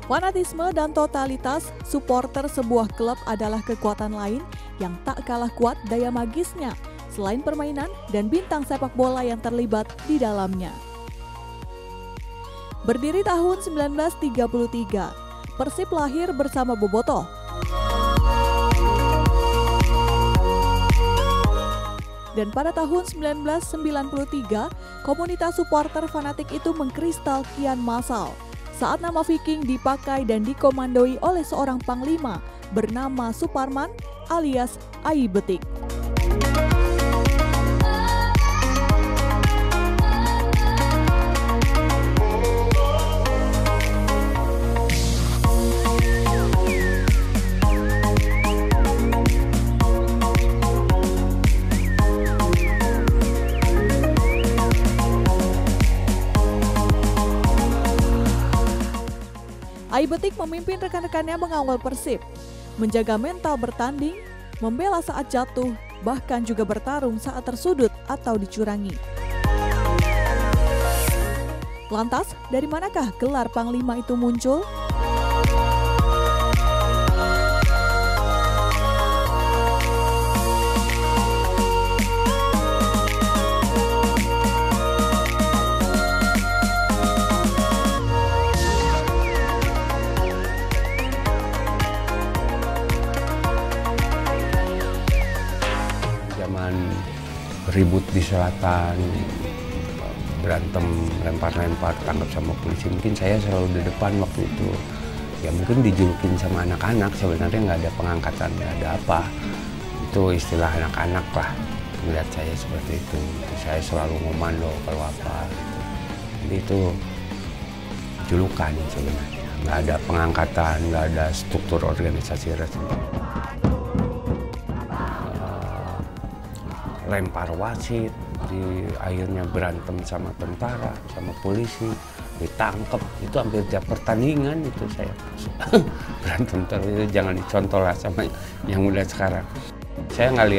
Fanatisme dan totalitas supporter sebuah klub adalah kekuatan lain yang tak kalah kuat daya magisnya, selain permainan dan bintang sepak bola yang terlibat di dalamnya. Berdiri tahun 1933, Persib lahir bersama Bobotoh. Dan pada tahun 1993, komunitas supporter fanatik itu mengkristal kian massal saat nama Viking dipakai dan dikomandoi oleh seorang panglima bernama Suparman alias Ai Betik. Ai Betik memimpin rekan-rekannya mengawal Persib, menjaga mental bertanding, membela saat jatuh, bahkan juga bertarung saat tersudut atau dicurangi. Lantas, dari manakah gelar Panglima itu muncul? Zaman ribut di selatan, berantem, lempar-lempar, tangkap sama polisi, mungkin saya selalu di depan waktu itu. Ya mungkin dijulukin sama anak-anak, sebenarnya nggak ada pengangkatan, nggak ada apa. Itu istilah anak-anak lah, melihat saya seperti itu. Saya selalu ngomando kalau apa. Jadi itu julukan sebenarnya, nggak ada pengangkatan, nggak ada struktur organisasi resmi. Lempar wasit, akhirnya berantem sama tentara, sama polisi, ditangkap, itu hampir tiap pertandingan itu saya berantem terus. Jangan dicontoh lah sama yang udah sekarang. Saya nggak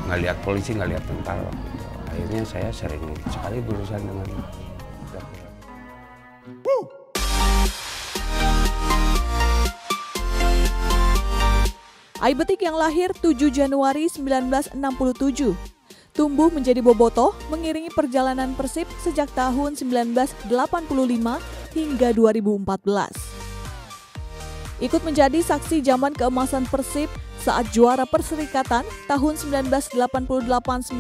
lihat polisi, nggak lihat tentara. Akhirnya saya sering sekali berurusan dengan Ai Betik yang lahir 7 Januari 1967, tumbuh menjadi bobotoh mengiringi perjalanan Persib sejak tahun 1985 hingga 2014. Ikut menjadi saksi zaman keemasan Persib saat juara Perserikatan tahun 1988-1990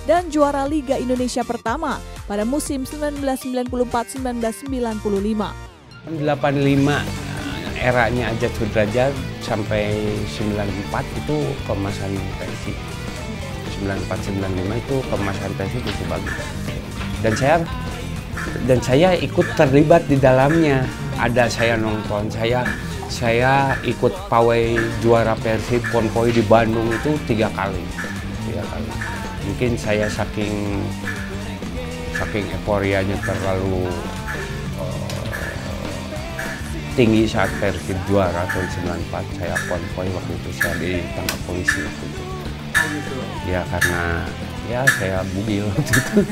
dan juara Liga Indonesia pertama pada musim 1994-1995. 85 eranya Ajat Sudrajat sampai 94 itu kemasan Persib. 94-95 itu kemasan Persib itu bagus. Dan saya ikut terlibat di dalamnya. Ada saya nonton, saya ikut pawai juara Persib konvoi di Bandung itu 3 kali. Mungkin saya saking euforianya terlalu tinggi saat Persib juara tahun 94, saya konvoi waktu itu, saya ditangkap polisi waktu itu. Ya karena ya saya bugil waktu itu.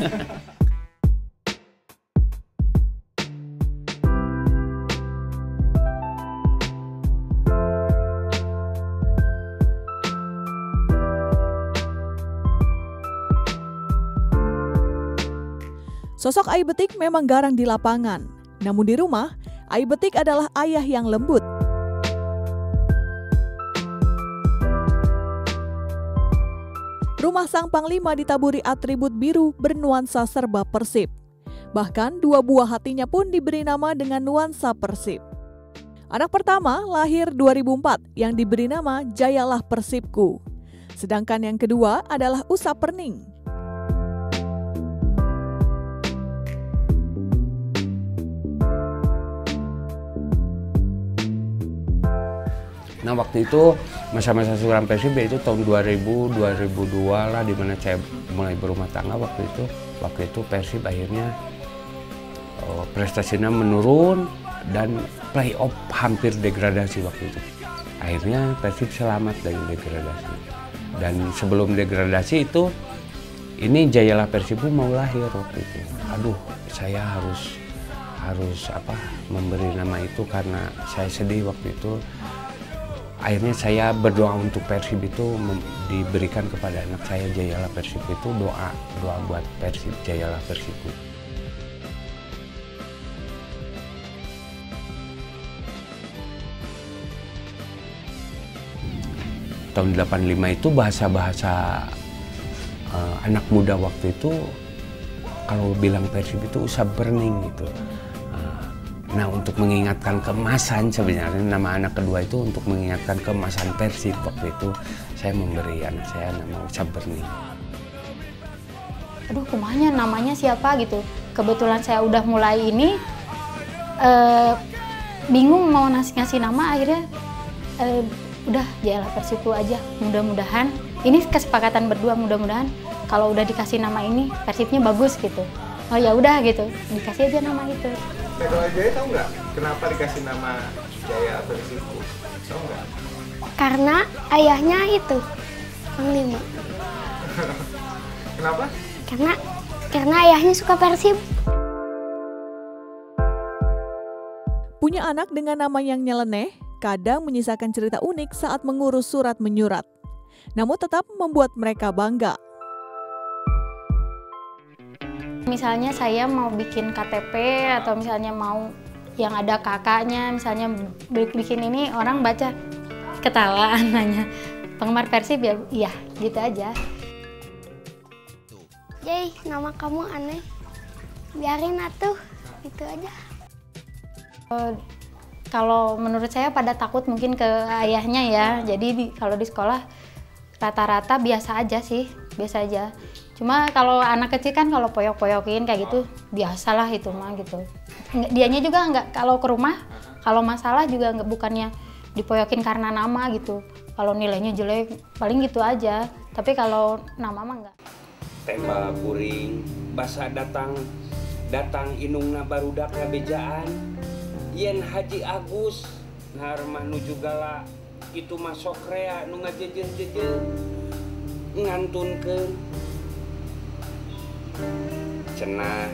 Sosok Ai Betik memang garang di lapangan, namun di rumah, Ai Betik adalah ayah yang lembut. Rumah sang panglima ditaburi atribut biru bernuansa serba Persib. Bahkan 2 buah hatinya pun diberi nama dengan nuansa Persib. Anak pertama lahir 2004 yang diberi nama Jayalah Persibku. Sedangkan yang kedua adalah Usap Perning. Nah waktu itu masa-masa suram Persib itu tahun 2000-2002 lah, dimana saya mulai berumah tangga waktu itu. Waktu itu Persib akhirnya prestasinya menurun dan playoff hampir degradasi waktu itu. Akhirnya Persib selamat dari degradasi. Dan sebelum degradasi itu, ini Jayalah Persibku mau lahir waktu itu. Aduh, saya harus memberi nama itu karena saya sedih waktu itu. Akhirnya saya berdoa untuk Persib itu diberikan kepada anak saya Jayalah Persib itu, doa buat Persib, Jayalah Persib. Tahun 85 itu bahasa-bahasa anak muda waktu itu kalau bilang Persib itu usah burning gitu. Nah, untuk mengingatkan keemasan sebenarnya nama anak kedua itu untuk mengingatkan keemasan Persib waktu itu saya memberi anak saya nama Usah Burning. Aduh, kumanya namanya siapa gitu. Kebetulan saya udah mulai ini bingung mau ngasih nama, akhirnya udah Jayalah Persibku aja. Mudah-mudahan ini kesepakatan berdua, mudah-mudahan kalau udah dikasih nama ini Persibnya bagus gitu. Oh ya udah gitu, dikasih aja nama itu. Kalau Jaya tahu nggak kenapa dikasih nama Jayalah Persibku? Tahu nggak? Karena ayahnya itu Panglima. Kenapa? Karena ayahnya suka Persib. Punya anak dengan nama yang nyeleneh kadang menyisakan cerita unik saat mengurus surat menyurat, namun tetap membuat mereka bangga. Misalnya saya mau bikin KTP atau misalnya mau yang ada kakaknya, misalnya bikin ini, orang baca ketawa nanya, penggemar Persib ya? Iya, gitu aja. Jay, nama kamu aneh. Biarin atuh, gitu aja. Kalau menurut saya pada takut mungkin ke ayahnya ya. Jadi kalau di sekolah rata-rata biasa aja sih, biasa aja. Cuma kalau anak kecil kan kalau poyok-poyokin kayak gitu biasalah itu mah gitu. Dianya juga nggak, kalau ke rumah kalau masalah juga nggak, bukannya dipoyokin karena nama gitu. Kalau nilainya jelek paling gitu aja. Tapi kalau nama mah nggak. Tembal puring, basa datang inungna barudak ngabejaan. Yen Haji Agus narma nuju gala itu masuk rea nu ngajejel-jejel ngantunkeun cenah